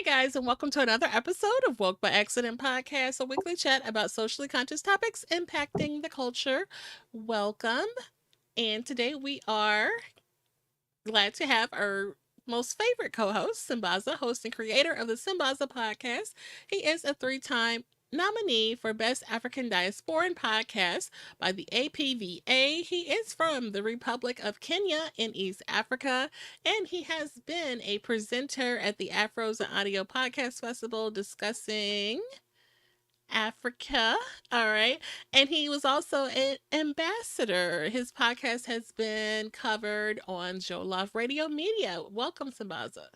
guys, and welcome to another episode of Woke by Accident Podcast, a weekly chat about socially conscious topics impacting the culture. Welcome. And today we are glad to have our most favorite co host, Sambaza, host and creator of the Sambaza podcast. He is a three-time nominee for Best African Diasporan Podcast by the APVA. He is from the Republic of Kenya in East Africa, and he has been a presenter at the Afros and Audio Podcast Festival discussing Africa. All right. And he was also an ambassador. His podcast has been covered on Joe Love Radio Media. Welcome, Sambaza.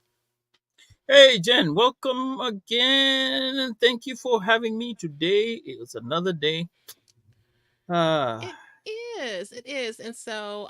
Hey, Jen, welcome again. And thank you for having me today. It was another day. It Ah, is. It is. And so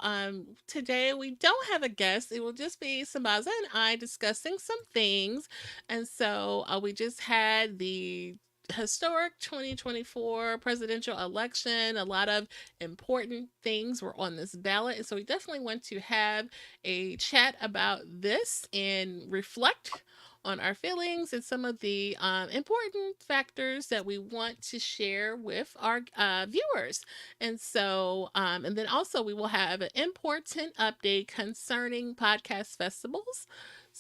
today we don't have a guest. It will just be Sambaza and I discussing some things. And so we just had the historic 2024 presidential election. A lot of important things were on this ballot. And so we definitely want to have a chat about this and reflect on our feelings and some of the important factors that we want to share with our viewers. And then also we will have an important update concerning podcast festivals.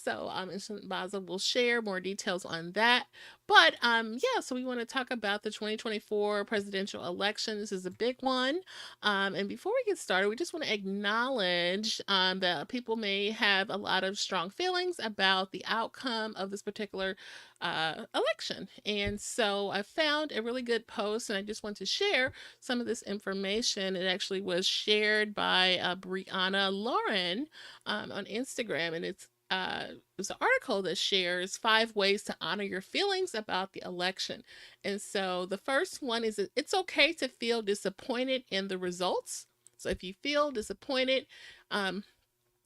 And Baza will share more details on that. But yeah, so we want to talk about the 2024 presidential election. This is a big one. And before we get started, we just want to acknowledge that people may have a lot of strong feelings about the outcome of this particular election. And so I found a really good post, and I just want to share some of this information. It actually was shared by Brianna Lauren on Instagram, and it's an article that shares 5 ways to honor your feelings about the election. And so the first one is that it's okay to feel disappointed in the results. So if you feel disappointed, um,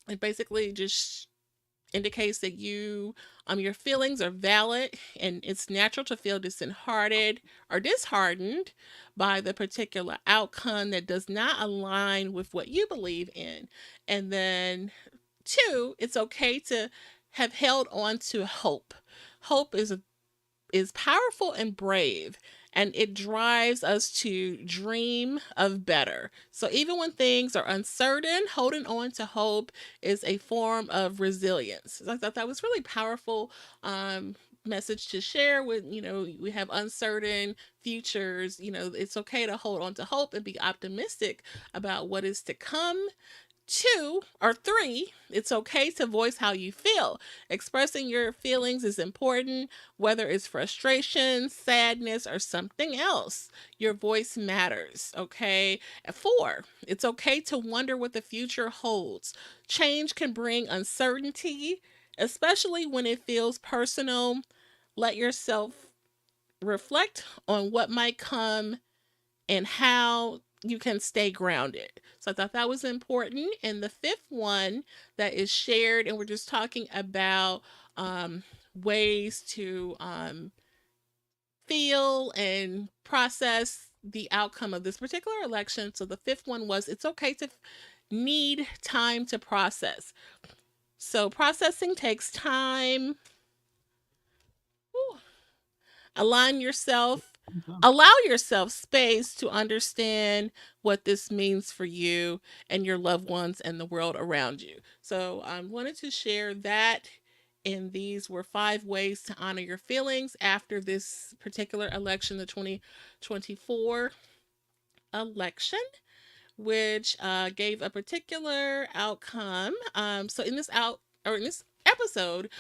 it basically just indicates that your feelings are valid, and it's natural to feel disheartened or disheartened by the particular outcome that does not align with what you believe in. And then two, it's okay to have held on to hope. Hope is powerful and brave, and it drives us to dream of better. So even when things are uncertain, holding on to hope is a form of resilience. So I thought that was really powerful message to share with, we have uncertain futures. It's okay to hold on to hope and be optimistic about what is to come. Two or three, it's okay to voice how you feel. Expressing your feelings is important, whether it's frustration, sadness, or something else. Your voice matters, okay? Four, it's okay to wonder what the future holds. Change can bring uncertainty, especially when it feels personal. Let yourself reflect on what might come and how you can stay grounded. So I thought that was important. And the fifth one that is shared, and we're just talking about ways to feel and process the outcome of this particular election. So the fifth one was it's okay to need time to process. So processing takes time. Whew. Align yourself, allow yourself space to understand what this means for you and your loved ones and the world around you. So I wanted to share that. And these were 5 ways to honor your feelings after this particular election, the 2024 election, which gave a particular outcome. So in this episode,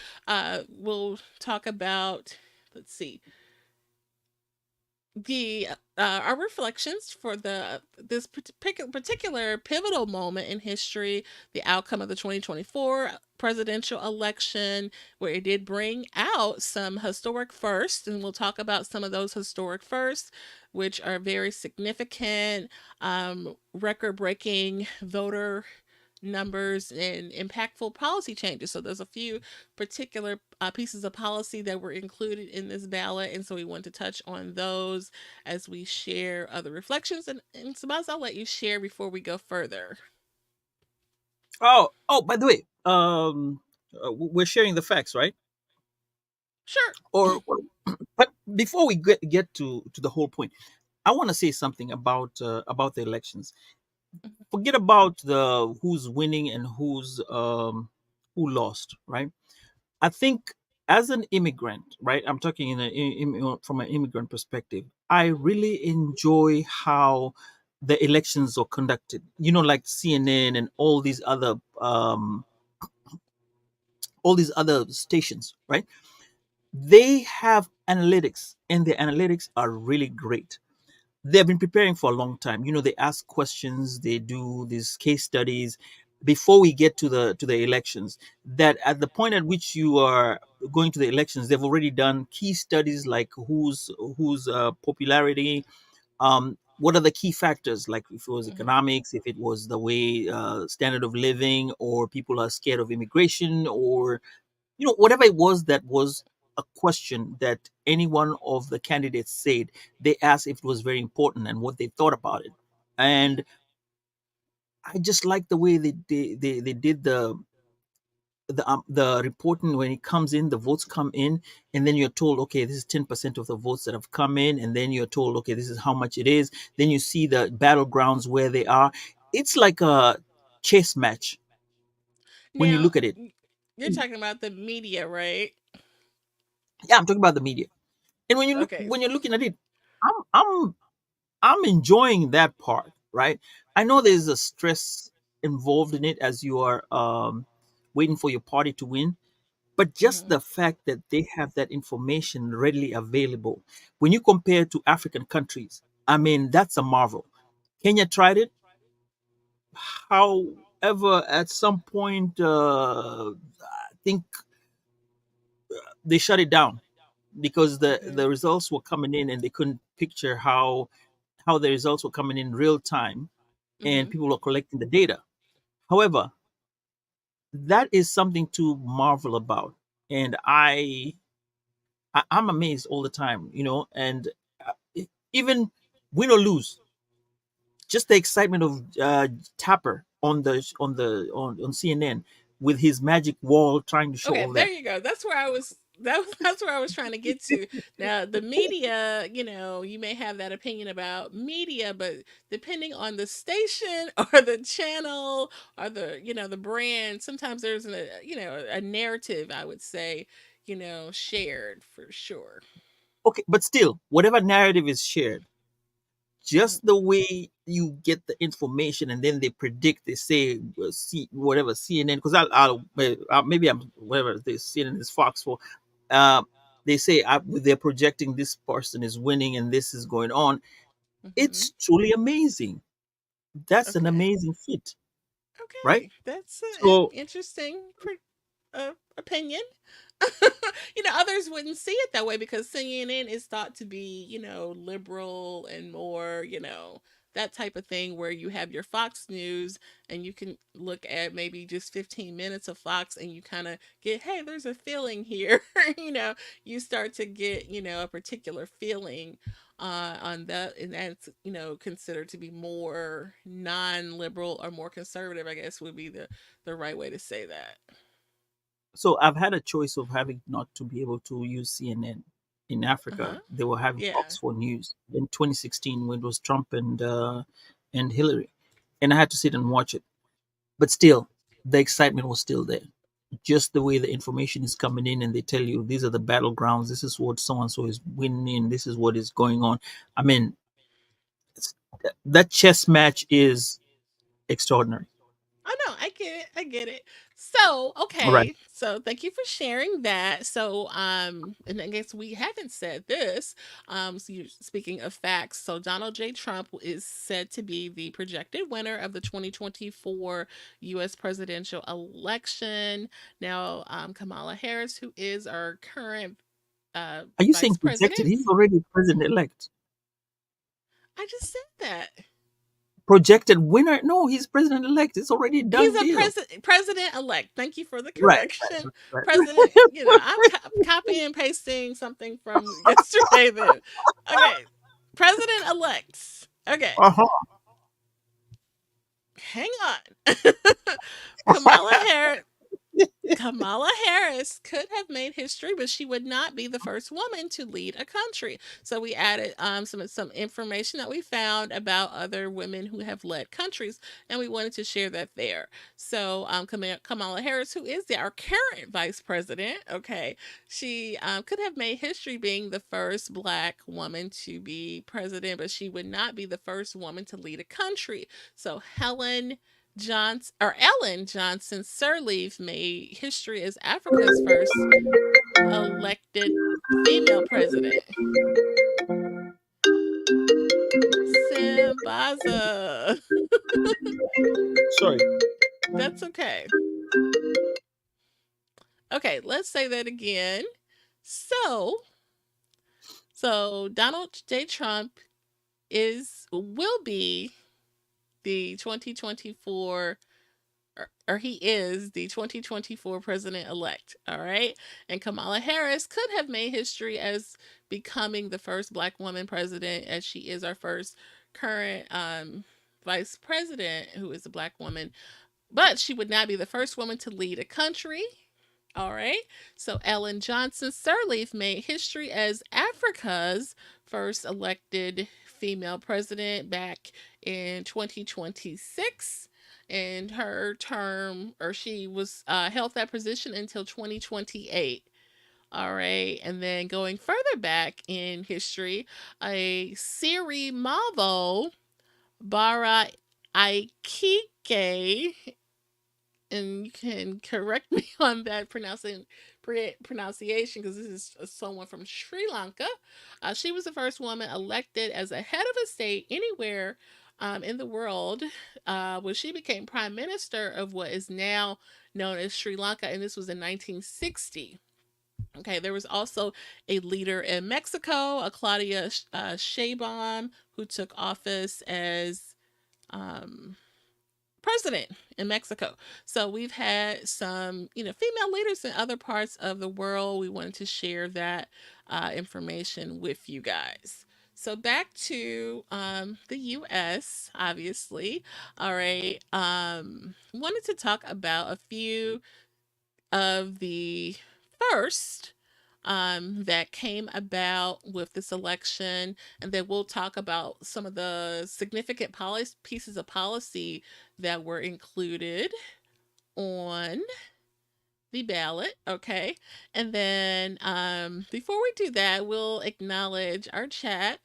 we'll talk about, let's see, the our reflections for the this particular pivotal moment in history, the outcome of the 2024 presidential election, where it did bring out some historic firsts, and we'll talk about some of those historic firsts, which are very significant, record-breaking voter numbers and impactful policy changes. So there's a few particular pieces of policy that were included in this ballot, and so we want to touch on those as we share other reflections. And Sabaz, I'll let you share before we go further. oh, by the way, we're sharing the facts, right? Sure. or but before we get to the whole point, I want to say something about the elections. Forget about the who's winning and who lost, right? I think as an immigrant, right? I'm talking from an immigrant perspective. I really enjoy how the elections are conducted. You know, like CNN and all these other stations, right? They have analytics, and the analytics are really great. They've been preparing for a long time. You know, they ask questions, they do these case studies before we get to the elections. That at the point at which you are going to the elections, they've already done key studies like whose popularity, what are the key factors, like if it was Hmm. economics, if it was the way standard of living, or people are scared of immigration, or whatever it was that was a question that any one of the candidates said. They asked if it was very important and what they thought about it. And I just like the way they did the reporting. When it comes in, the votes come in, and then you're told, okay, this is 10% of the votes that have come in, and then you're told, okay, this is how much it is. Then you see the battlegrounds where they are. It's like a chess match when you Now, look at it. you're talking about the media, right? Yeah, I'm talking about the media. And Okay. when you're looking at it, I'm I'm enjoying that part, right? I know there's a stress involved in it as you are waiting for your party to win, but just Hmm. the fact that they have that information readily available. When you compare to African countries, I mean, that's a marvel. Kenya tried it. However, at some point, I think they shut it down because the Okay. results were coming in and they couldn't picture how the results were coming in real time, and Hmm. people were collecting the data. However, that is something to marvel about, and I'm amazed all the time, and even win or lose, just the excitement of Tapper on CNN with his magic wall trying to show Okay, all there that. you go. That's where I was. That's where I was trying to get to. Now, the media, you may have that opinion about media, but depending on the station or the channel or the brand, sometimes there's a narrative. I would say, shared for sure. Okay, but still, whatever narrative is shared, Hmm. just the way you get the information, and then they predict, they say, whatever CNN, because maybe I'm whatever the CNN is Fox for. uh, they say they're projecting this person is winning and this is going on. Hmm. It's truly amazing. That's an Okay. amazing feat, right? Okay. That's an So interesting opinion. Others wouldn't see it that way because CNN is thought to be, liberal and more, that type of thing where you have your Fox News and you can look at maybe just 15 minutes of Fox and you kind of get, hey, there's a feeling here. You start to get, a particular feeling on that. And that's, considered to be more non liberal or more conservative, I guess would be the right way to say that. so I've had a choice of having not to be able to use CNN. In Uh Africa, huh. they were having Yeah. Fox 4 News in 2016 when it was Trump and Hillary, and I had to sit and watch it. But still, the excitement was still there. Just the way the information is coming in, and they tell you these are the battlegrounds, this is what so and so is winning, this is what is going on. I mean, it's, that chess match is extraordinary. I know, I get it. I get it. So, All right. okay. So, thank you for sharing that. So, and I guess we haven't said this. Speaking of facts, so Donald J. Trump is said to be the projected winner of the 2024 U.S. presidential election. Now, Kamala Harris, who is our current Are you vice saying projected? president, He's already president elect. I just said that. Projected winner? No, he's president elect. It's already a He's done a deal. president elect. Thank you for the Right, correction. right, President, I'm copying and pasting something from yesterday then. Okay. President elect. Okay. uh-huh. Hang on. Kamala Harris. Kamala Harris could have made history, but she would not be the first woman to lead a country. So we added some information that we found about other women who have led countries, and we wanted to share that there. So Kamala Harris, who is our current vice president, okay, she could have made history being the first Black woman to be president, but she would not be the first woman to lead a country. So Ellen Johnson Sirleaf made history as Africa's first elected female president. Sambaza. Sorry. That's okay. Okay, let's say that again. So, so Donald J. Trump will be the 2024, or he is the 2024 president elect. All right. And Kamala Harris could have made history as becoming the first Black woman president, as she is our first current vice president who is a Black woman. But she would not be the first woman to lead a country. All right. So Ellen Johnson Sirleaf made history as Africa's first elected female president back in 2026. And her term, or she was held that position until 2028. All right. And then going further back in history, a Siri Mavo Bara Aikike, and you can correct me on that pronunciation because this is someone from Sri Lanka. She was the first woman elected as a head of a state anywhere in the world when she became prime minister of what is now known as Sri Lanka, and this was in 1960. Okay, there was also a leader in Mexico, a Claudia Sheinbaum, who took office as um, president in Mexico. So we've had some, female leaders in other parts of the world. We wanted to share that information with you guys. So back to the U.S. Obviously, all right. Wanted to talk about a few of the first that came about with this election, and then we'll talk about some of the significant pieces of policy that were included on the ballot. Okay, and then before we do that, we'll acknowledge our chat.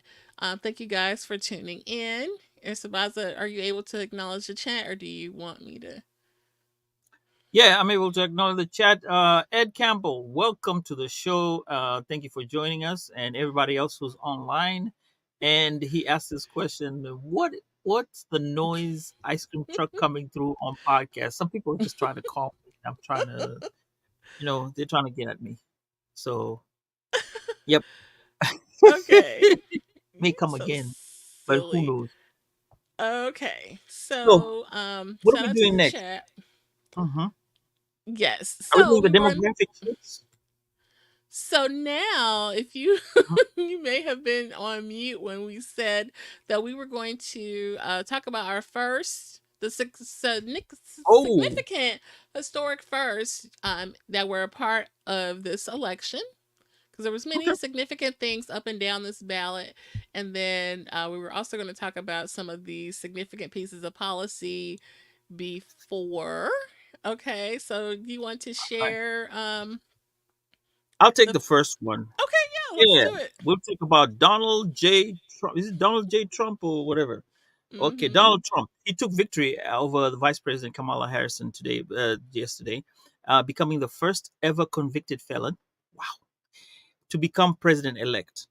Thank you guys for tuning in. Sabaza, are you able to acknowledge the chat, or do you want me to? Yeah, I'm able to acknowledge the chat. Ed Campbell, welcome to the show. Thank you for joining us, and everybody else who's online. And he asked this question: What's the noise? Ice cream truck coming through on podcast? Some people are just trying to call me. I'm trying to, they're trying to get at me. So, yep, Okay, may you're come so again, but who silly. knows? Okay. So, So, what are shout we out to doing the next? chat. Hmm. Yes. Are we So doing the we were demographic shifts? so now if you Mhm. you may have been on mute when we said that we were going to talk about our first Oh, significant historic first that were a part of this election, because there was many okay. significant things up and down this ballot, and then we were also going to talk about some of the significant pieces of policy before. Okay, so do you want to All right. share I'll take the the first one. okay, yeah, let's Yeah, do it. we'll talk about Donald J. Trump. Is it Donald J. Trump or whatever? Okay, Mhm. Donald Trump. He took victory over the Vice President Kamala Harris yesterday, becoming the first ever convicted felon, wow, to become president elect.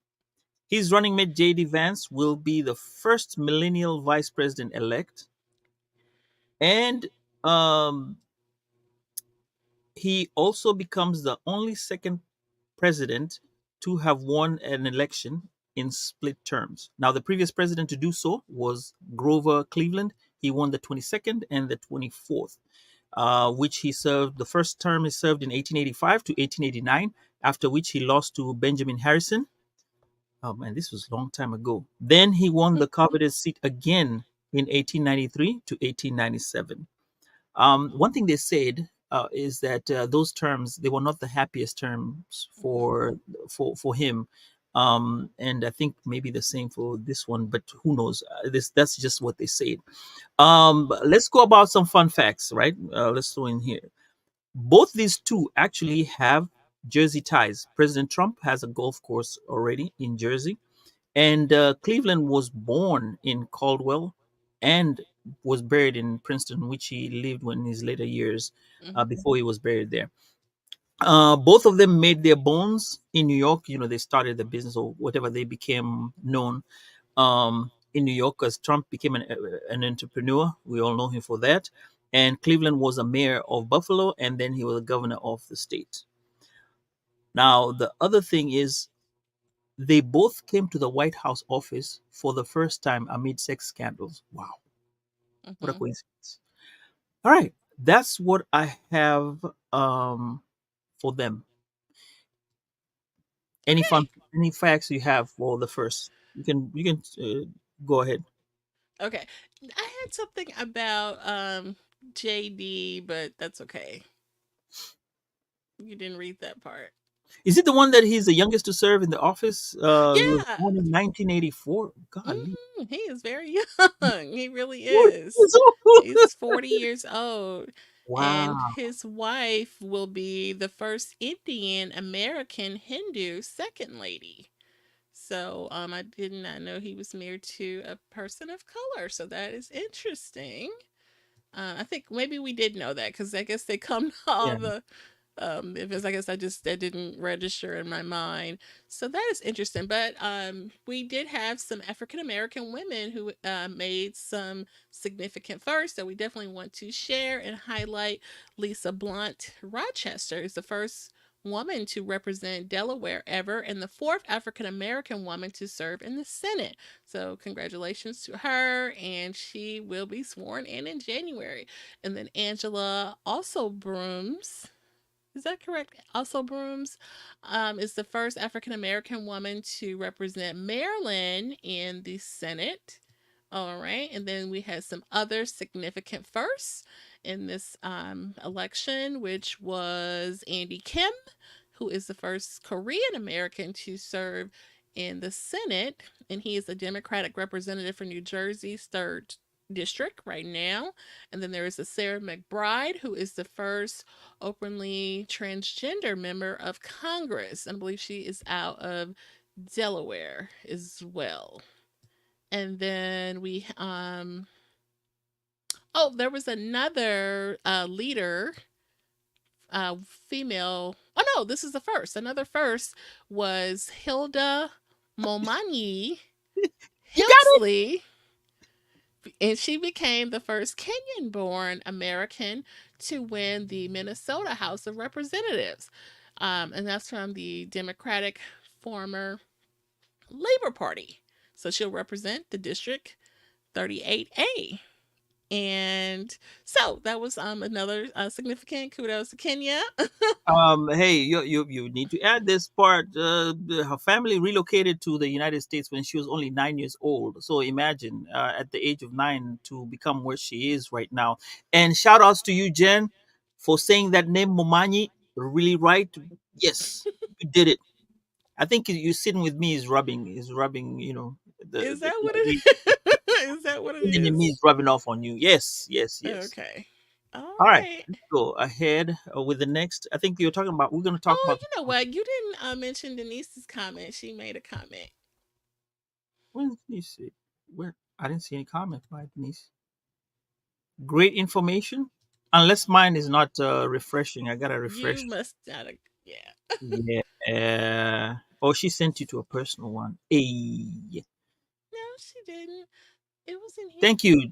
His running mate J.D. Vance will be the first millennial vice president elect, and um, he also becomes the only second president to have won an election in split terms. Now, the previous president to do so was Grover Cleveland. He won the 22nd and the 24th, which he served. The first term he served in 1885 to 1889, after which he lost to Benjamin Harrison. Oh man, this was a long time ago. Then he won the coveted seat again in 1893 to 1897. One thing they said is that those terms, they were not the happiest terms Mhm. for him. And I think maybe the same for this one, but who knows? This That's just what they said. But let's go about some fun facts, right? Let's throw in here. Both these two actually have Jersey ties. President Trump has a golf course already in Jersey, and Cleveland was born in Caldwell and was buried in Princeton, which he lived when in his later years, Mhm. before he was buried there. Both of them made their bones in New York. They started the business or whatever they became known in New York, because Trump became an entrepreneur. We all know him for that. And Cleveland was a mayor of Buffalo, and then he was a governor of the state. Now, the other thing is, they both came to the White House office for the first time amid sex scandals. Wow, what a Mhm. coincidence. All right, that's what I have for them. Any Okay. fun, any facts you have for the first? You can go ahead. Okay. I had something about JD, but that's okay. You didn't read that part. Is it the one that he's the youngest to serve in the office? He was Yeah. born in 1984. Golly, He is very young. He really 40 is. years old. He's 40 years old. And Wow. his wife will be the first Indian American Hindu second lady. So I did not know he was married to a person of color. So that is interesting. I think maybe we did know that because I guess they come to all Yeah. the if it's, I guess I just that didn't register in my mind. So that is interesting. But we did have some African American women who made some significant firsts that we definitely want to share and highlight. Lisa Blunt Rochester is the first woman to represent Delaware ever and the fourth African American woman to serve in the Senate. So congratulations to her, and she will be sworn in January. And then Angela also Brooms, is that correct? Also, Brooms is the first African American woman to represent Maryland in the Senate. All right. And then we had some other significant firsts in this election, which was Andy Kim, who is the first Korean American to serve in the Senate. And he is a Democratic representative for New Jersey's 3rd district right now. And then there is a Sarah McBride, who is the first openly transgender member of Congress. And I believe she is out of Delaware as well. And then oh, there was another leader, female. Oh no, this is the first. Another first was Hilda Momanyi You got it. Helsley, and she became the first Kenyan born American to win the Minnesota House of Representatives. And that's from the Democratic former Labor Party. So she'll represent the District 38A. And so that was another significant kudos to Kenya. Hey, you need to add this part. Her family relocated to the United States when she was only 9 years old. So imagine, at the age of 9, to become where she is right now. And shout outs to you, Jen, for saying that name Momanyi really right. Yes, you did it. I think you sitting with me is rubbing. Is that what The it is? That what it Indian in me is? is rubbing off on you. Yes, yes, yes. Okay. All All right, right. let's go ahead with the next. I think you're talking about. We're going to talk Oh, about. you know what? You didn't mention Denise's comment. She made a comment. Where's Denise? Where? I didn't see any comment by Denise. Great information. Unless mine is not refreshing. I gotta You refresh. must not have. Yeah. Yeah. Oh, she sent you to a personal one. Hey. No, she didn't. It was in here. Thank you.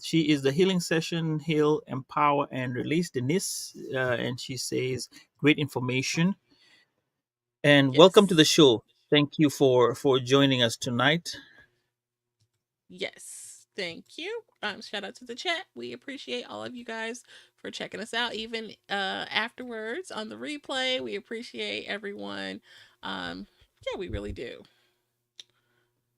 She is the Healing Session, Heal, Empower, and Release, Denise. And she says, great information. And welcome to Yes. the show. Thank you for joining us tonight. Yes. Thank you. Shout out to the chat. We appreciate all of you guys for checking us out, even afterwards on the replay. We appreciate everyone. Um, yeah, we really do.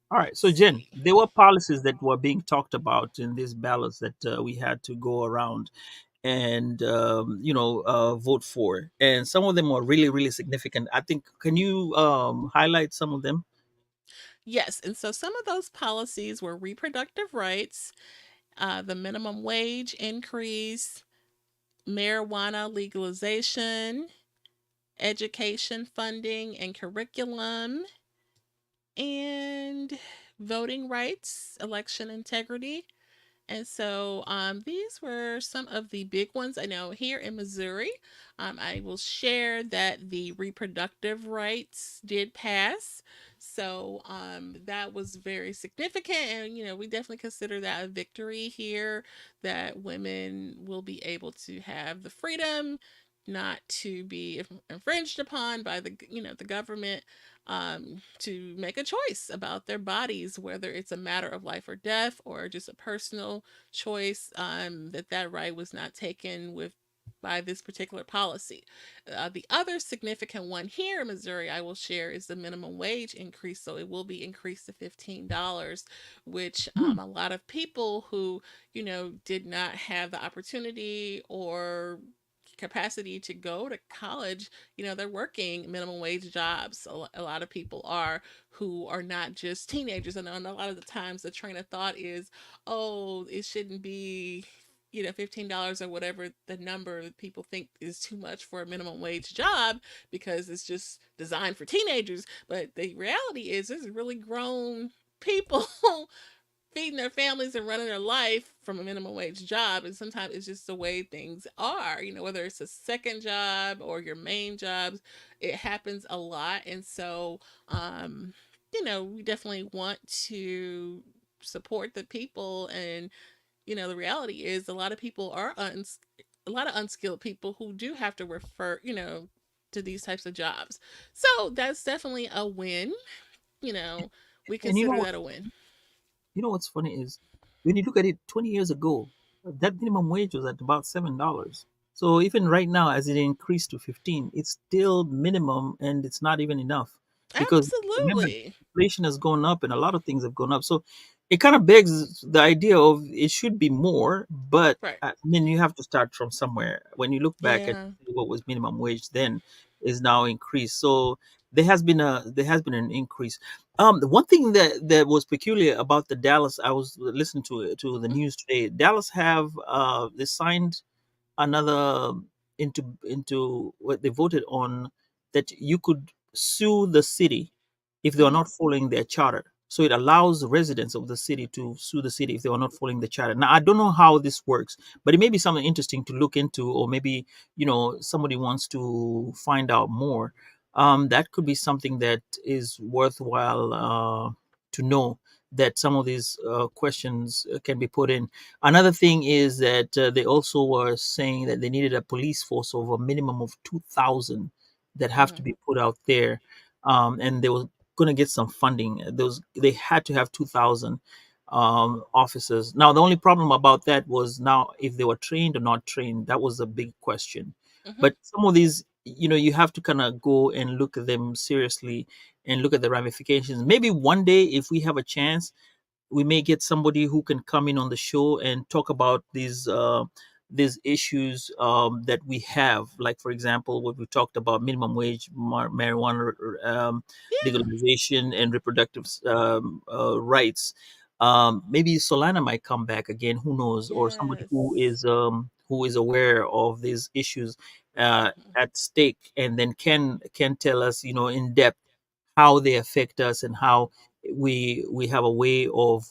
All right. Let's So, Jen, see. there were policies that were being talked about in these ballots that we had to go around. and vote for, and some of them are really really significant. I think, can you highlight some of them? Yes, and so some of those policies were reproductive rights, the minimum wage increase, marijuana legalization, education funding and curriculum, and voting rights, election integrity. And so these were some of the big ones. I know here in Missouri, I will share that the reproductive rights did pass. So that was very significant. And, we definitely consider that a victory here, that women will be able to have the freedom not to be infringed upon by the government, to make a choice about their bodies, whether it's a matter of life or death or just a personal choice, that right was not taken with by this particular policy. The other significant one here in Missouri I will share is the minimum wage increase. So it will be increased to $15, which Hmm. a lot of people who, did not have the opportunity or capacity to go to college, they're working minimum wage jobs. A lot of people are, who are not just teenagers. And a lot of the times the train of thought is, oh, it shouldn't be, $15 or whatever the number people think is too much for a minimum wage job because it's just designed for teenagers. But the reality is, there's really grown people feeding their families and running their life from a minimum wage job. And sometimes it's just the way things are, whether it's a second job or your main jobs, it happens a lot. And so, we definitely want to support the people. And, the reality is, a lot of people are a lot of unskilled people who do have to refer, to these types of jobs. So that's definitely a win. You know, we And consider that a win. what's funny is, when you look at it, 20 years ago, that minimum wage was at about $7. So even right now, as it increased to 15, it's still minimum, and it's not even enough, because remember, Absolutely. inflation has gone up and a lot of things have gone up. So it kind of begs the idea of it should be more, but Right. I mean, you have to start from somewhere. When you look back at Yeah. what was minimum wage then, is now increased. So there has been an increase. The one thing that was peculiar about the Dallas, I was listening to the Mhm. news today. Dallas have they signed another into what they voted on, that you could sue the city if they are Mhm. not following their charter. So it allows the residents of the city to sue the city if they are not following the charter. Now I don't know how this works, but it may be something interesting to look into, or maybe somebody wants to find out more. That could be something that is worthwhile to know, that some of these questions can be put in. Another thing is that they also were saying that they needed a police force of a minimum of 2,000 that have to Mhm. be put out there, and they were going to get some funding. They had to have 2,000 officers. Now the only problem about that was, now if they were trained or not trained, that was a big question. Mhm. But some of these, you have to kind of go and look at them seriously and look at the ramifications. Maybe one day, if we have a chance, we may get somebody who can come in on the show and talk about these issues that we have, like for example what we talked about: minimum wage, marijuana Yeah. legalization, and reproductive rights. Maybe Solana might come back again, who knows, or somebody Yes. who is aware of these issues Mhm. at stake, and then can tell us, in depth, how they affect us, and how we have a way of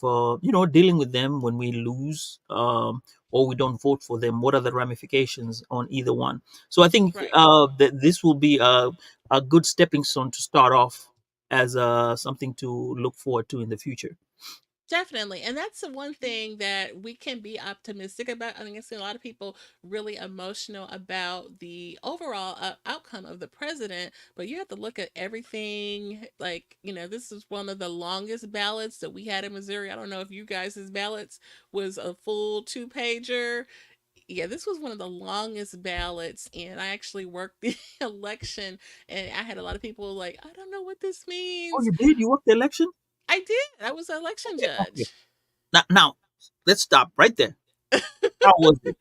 dealing with them when we lose, or we don't vote for them. What are the ramifications on either one? So I think Right. that this will be a good stepping stone to start off, as something to look forward to in the future. Definitely. And that's the one thing that we can be optimistic about. I think I see a lot of people really emotional about the overall outcome of the president, but you have to look at everything. Like, this is one of the longest ballots that we had in Missouri. I don't know if you guys' ballots was a full two-pager. Yeah, this was one of the longest ballots, and I actually worked the election, and I had a lot of people like, I don't know what this Oh, means. you did? You worked the election? I did. I was an election Okay, okay. judge. Now let's stop right there. How was it?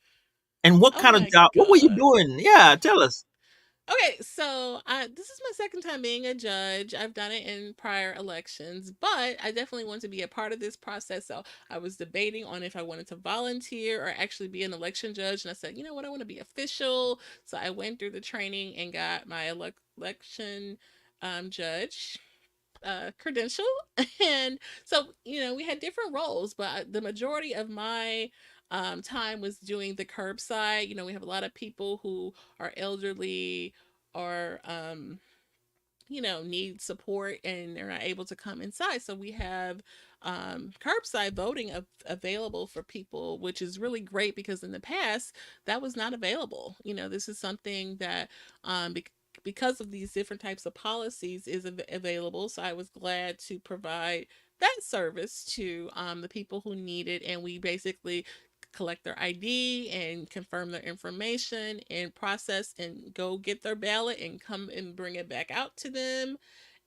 And what Oh kind of my job? What were you God. doing? Yeah, tell us. Okay, so this is my second time being a judge. I've done it in prior elections, but I definitely want to be a part of this process. So I was debating on if I wanted to volunteer or actually be an election judge. And I said, you know what, I want to be official. So I went through the training and got my election judge credential. And so, we had different roles, but the majority of my time was doing the curbside. We have a lot of people who are elderly or need support and they're not able to come inside. So we have curbside voting available for people, which is really great because in the past that was not available. This is something that because of these different types of policies is available. So I was glad to provide that service to the people who need it. And we basically collect their ID and confirm their information and process and go get their ballot and come and bring it back out to them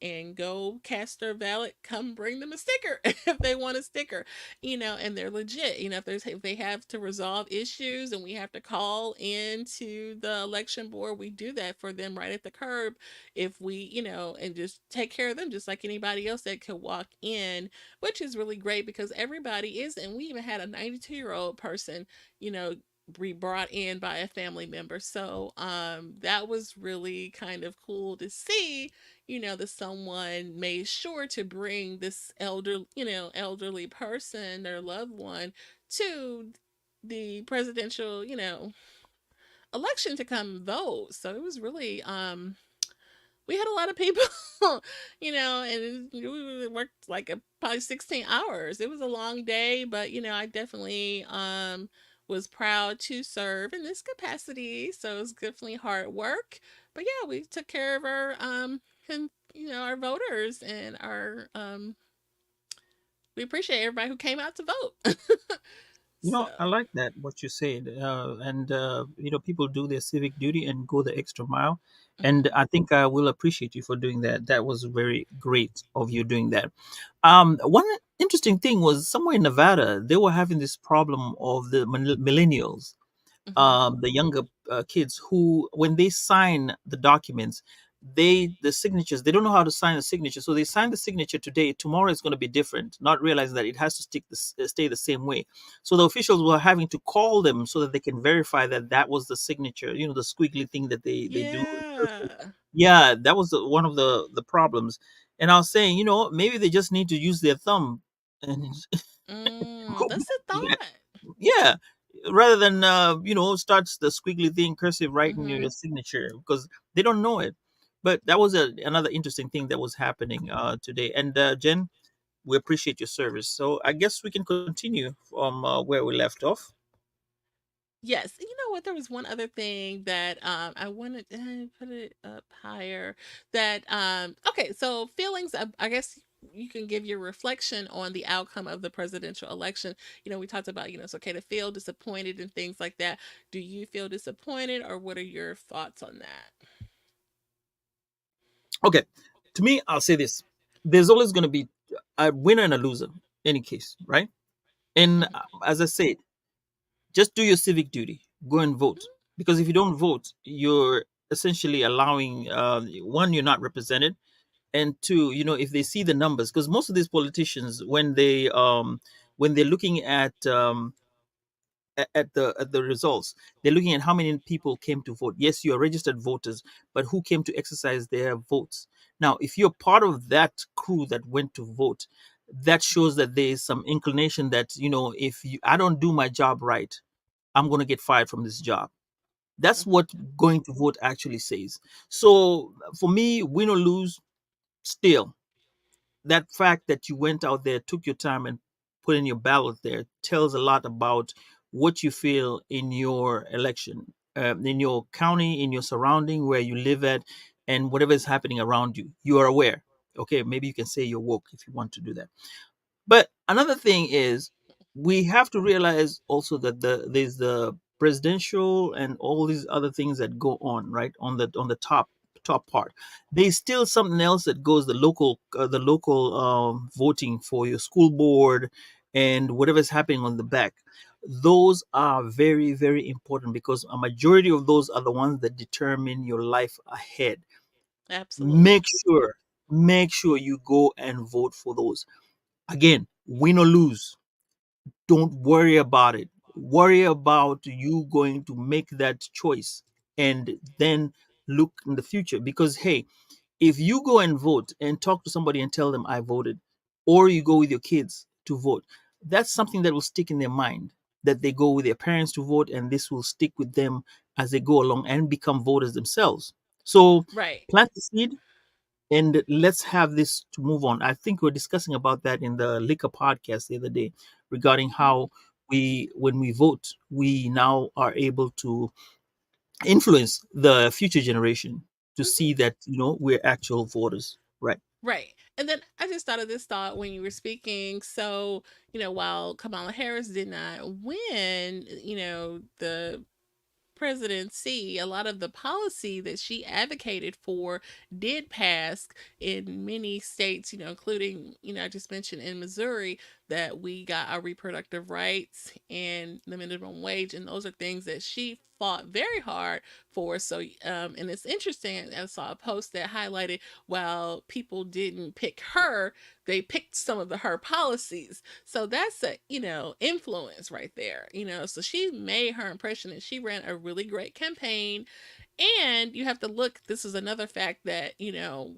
and go cast their ballot, come bring them a sticker if they want a sticker, and they're legit. If they have to resolve issues and we have to call into the election board, we do that for them right at the curb if we, and just take care of them just like anybody else that could walk in, which is really great because everybody is, and we even had a 92-year-old person, you know, be brought in by a family member. So that was really kind of cool to see, that someone made sure to bring this elderly person, their loved one, to the presidential, election to come vote. So it was really we had a lot of people, and we worked like probably 16 hours. It was a long day, but I definitely was proud to serve in this capacity. So it was definitely hard work. But yeah, we took care of our and our voters and our we appreciate everybody who came out to vote. So, I like that what you said, and people do their civic duty and go the extra mile, and mhm, I think I will appreciate you for doing that. That was very great of you doing that. One interesting thing was somewhere in Nevada they were having this problem of the millennials, mhm, the younger kids who, when they sign the documents, the signatures, they don't know how to sign a signature, so they sign the signature today. Tomorrow is going to be different, not realizing that it has to stay the same way. So the officials were having to call them so that they can verify that that was the signature. The squiggly thing that they do. yeah. Yeah, that was one of the problems. And I was saying, maybe they just need to use their thumb and go That's a back. thought. Yeah, rather than starts the squiggly thing, cursive writing your Mhm. signature, because they don't know it. But that was another interesting thing that was happening today. And Jen, we appreciate your service. So I guess we can continue from where we left off. Yes, you know what? There was one other thing that I wanted to put it up higher. That okay, so feelings. I guess you can give your reflection on the outcome of the presidential election. We talked about it's okay to feel disappointed and things like that. Do you feel disappointed, or what are your thoughts on that? Okay, to me, I'll say this: there's always going to be a winner and a loser, any case, right? And Mhm, as I said, just do your civic duty, go and vote, because if you don't vote, you're essentially allowing, one, you're not represented, and two, if they see the numbers, because most of these politicians, when they're looking at the results, they're looking at how many people came to vote. Yes, you are registered voters, but who came to exercise their votes? Now, if you're part of that crew that went to vote, that shows that there is some inclination that, if I don't do my job right, I'm going to get fired from this job. That's mhm, what going to vote actually says. So for me, win or lose, still, that fact that you went out there, took your time, and put in your ballot there tells a lot about what you feel in your election, in your county, in your surrounding, where you live at, and whatever is happening around you. You are aware. Okay, maybe you can say you're woke if you want to do that. But another thing is, we have to realize also that there's the presidential and all these other things that go on right on the top part. There's still something else that goes, the local voting for your school board and whatever's happening on the back. those are very, very important because a majority of those are the ones that determine your life ahead. Absolutely. Make sure, make sure you go and vote for those. Again, win or lose, don't worry about it. Worry about you going to make that choice and then look in the future. Because, hey, if you go and vote and talk to somebody and tell them I voted, or you go with your kids to vote, that's something that will stick in their mind, that they go with their parents to vote, and this will stick with them as they go along and become voters themselves. So Right. plant the seed, and let's have this to move on. I think we are discussing about that in the liquor podcast the other day, regarding how we, when we vote, we now are able to influence the future generation to Mhm. see that, we're actual voters, right? Right. And then I just thought of this thought when you were speaking. So, while Kamala Harris did not win, the presidency, a lot of the policy that she advocated for did pass in many states, including, I just mentioned in Missouri that we got our reproductive rights and the minimum wage. And those are things that she fought very hard for. So, and it's interesting. I saw a post that highlighted while people didn't pick her, they picked some of her policies. So that's a, influence right there, so she made her impression and she ran a really great campaign. And you have to look, this is another fact that,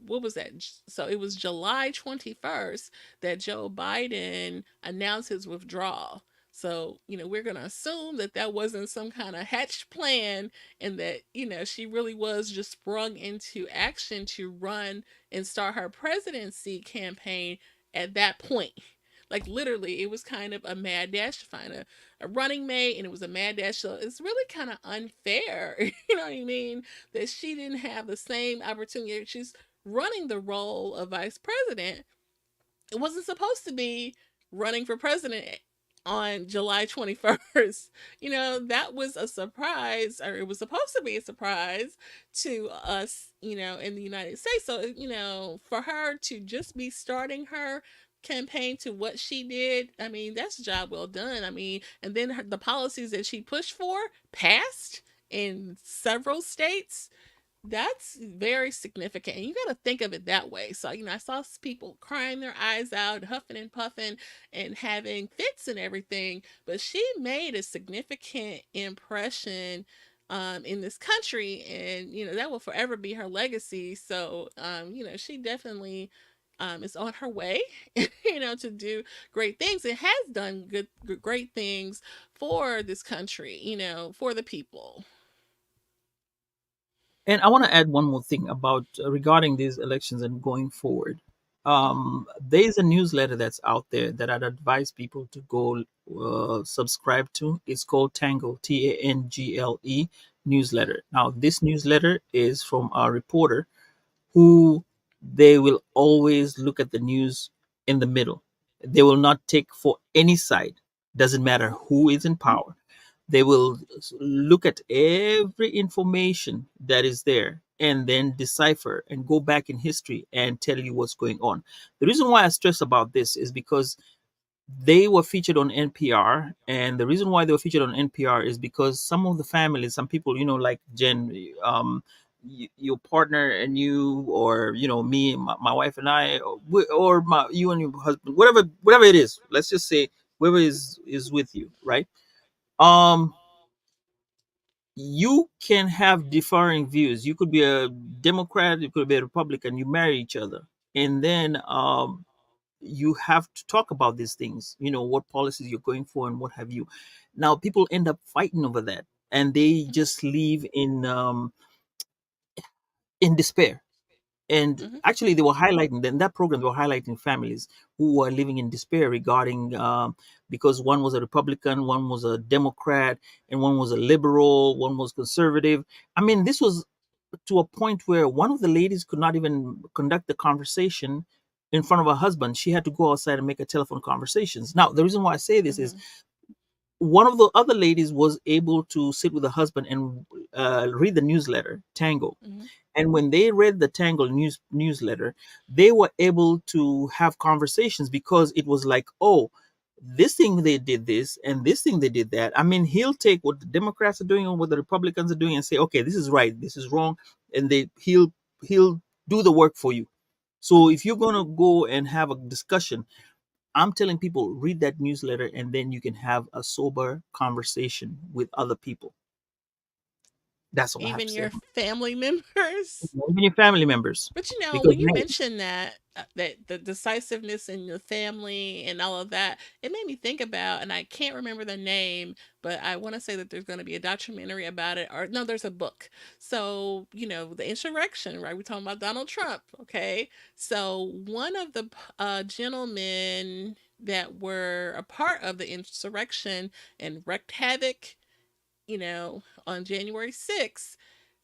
what was that? So it was July 21st that Joe Biden announced his withdrawal. So, we're going to assume that that wasn't some kind of hatched plan and that, she really was just sprung into action to run and start her presidency campaign at that point. Like literally, it was kind of a mad dash to find a running mate, and it was a mad dash. So it's really kind of unfair, you know what I mean? That she didn't have the same opportunity. She's running the role of vice president. It wasn't supposed to be running for president on July 21st. That was a surprise, or it was supposed to be a surprise to us, in the United States. So, for her to just be starting her campaign to what she did, I mean, that's a job well done. I mean, and then the policies that she pushed for passed in several states. That's very significant. And you got to think of it that way. So, I saw people crying their eyes out, huffing and puffing, and having fits and everything. But she made a significant impression in this country. And, that will forever be her legacy. So, she definitely is on her way, to do great things. It has done great things for this country, for the people. And I want to add one more thing about regarding these elections and going forward. Mm-hmm. There is a newsletter that's out there that I'd advise people to go subscribe to. It's called Tangle, Tangle newsletter. Now, this newsletter is from our reporter who, they will always look at the news in the middle. They will not take for any side. Doesn't matter who is in power. They will look at every information that is there and then decipher and go back in history and tell you what's going on. The reason why I stress about this is because they were featured on NPR, and the reason why they were featured on NPR is because some of the families, some people, like Jen, your partner and you, or me, my wife and I, or you and your husband, whatever it is. Let's just say whoever is with you, right? Um, you can have differing views. You could be a Democrat, you could be a Republican. You marry each other, and then you have to talk about these things, what policies you're going for and what have you. Now people end up fighting over that, and they just leave in despair. And Mm-hmm. actually they were highlighting, in that program they were highlighting families who were living in despair regarding, because one was a Republican, one was a Democrat, and one was a liberal, one was conservative. I mean, this was to a point where one of the ladies could not even conduct the conversation in front of her husband. She had to go outside and make a telephone conversations. Now, the reason why I say this is Mm-hmm. one of the other ladies was able to sit with her husband and read the newsletter, Tango. Mm-hmm. And when they read the Tangle newsletter, they were able to have conversations because it was like, oh, this thing they did this and this thing they did that. I mean, he'll take what the Democrats are doing and what the Republicans are doing and say, okay, this is right, this is wrong, and he'll do the work for you. So if you're gonna go and have a discussion, I'm telling people, read that newsletter, and then you can have a sober conversation with other people. That's all I have Even to say your about family members. it. Even your family members, But because when you hey, mentioned that that the decisiveness in the family and all of that, it made me think about, and I can't remember the name, but I want to say that there's going to be a documentary about it, or no, there's a book. So the insurrection, right? We're talking about Donald Trump, okay? So one of the gentlemen that were a part of the insurrection and wreaked havoc, on January 6th.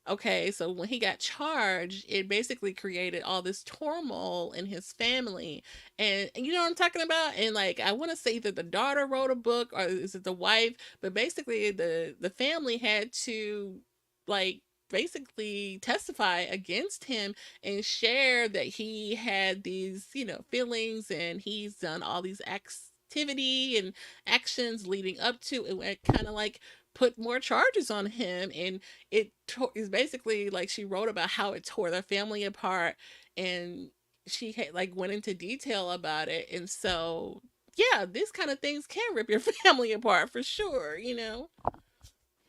Okay, so when he got charged, it basically created all this turmoil in his family. And you know what I'm talking about? And like I want to say either the daughter wrote a book or is it the wife, but basically the family had to like basically testify against him and share that he had these, feelings and he's done all these activity and actions leading up to it kind of like put more charges on him. And is basically like she wrote about how it tore their family apart, and she had, like went into detail about it. And so yeah, these kind of things can rip your family apart for sure.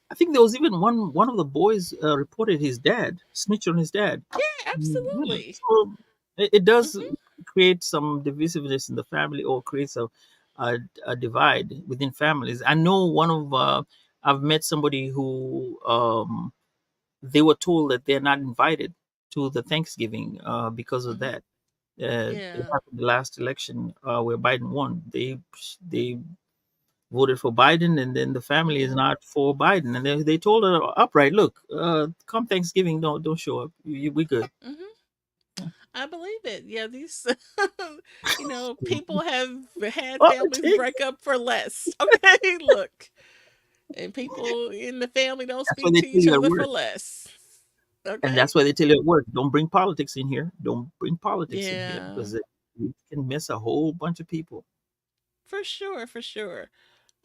I think there was even one of the boys reported his dad, snitched on his dad. Yeah, Yeah, absolutely. so it does Hmm. create some divisiveness in the family, or creates a, a divide within families. I know one of I've met somebody who they were told that they're not invited to the Thanksgiving because of Hmm. that. It Yeah. happened the last election where Biden won. They voted for Biden, and then the family is Hmm. not for Biden, and they told her upright, look, come Thanksgiving, don't show up. We good. Hmm. I believe it. Yeah, these people have had families Politics. break up for less. Okay, look. And people in the family don't That's what speak they to tell each you at other for work, less. and Okay? that's why they tell you at work, don't bring politics in here. Don't bring politics in here Yeah. because it can miss a whole bunch of people. For sure, for sure.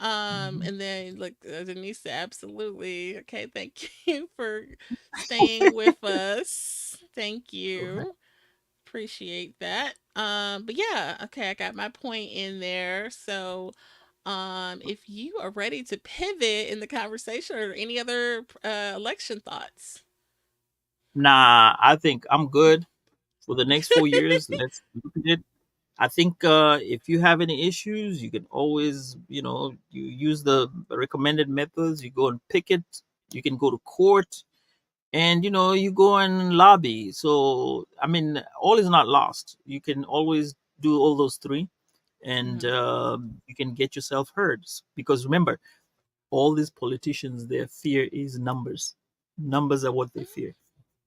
Mhm. And then look, Denise, absolutely. Okay, thank you for staying with us. Thank you. Appreciate that. But yeah, okay, I got my point in there. So, if you are ready to pivot in the conversation or any other election thoughts. Nah, I think I'm good for the next 4 years. Let's look at it. I think if you have any issues, you can always, you use the recommended methods. You go and picket. You can go to court, and you go and lobby. So I mean, all is not lost. You can always do all those three, and Hmm. you can get yourself heard. Because remember, all these politicians, their fear is numbers. Numbers are what they Hmm. fear.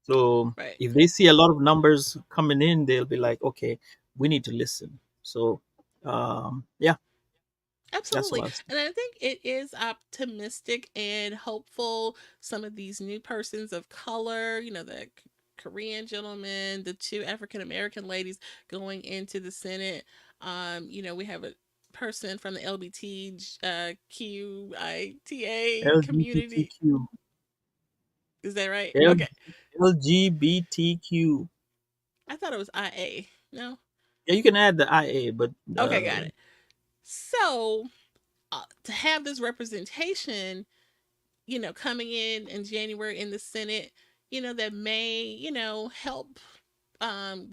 So Right. if they see a lot of numbers coming in, they'll be like, okay, we need to listen. So yeah, that's what Absolutely. I'll say. And I think it is optimistic and hopeful. Some of these new persons of color, the Korean gentleman, the two African American ladies going into the Senate. We have a person from the LBTQITA community. LGBTQ. Is that right? L- Okay. LGBTQ. I thought it was IA. No? Yeah, you can add the IA, but Okay, got it. So, to have this representation, coming in January in the Senate, that may, help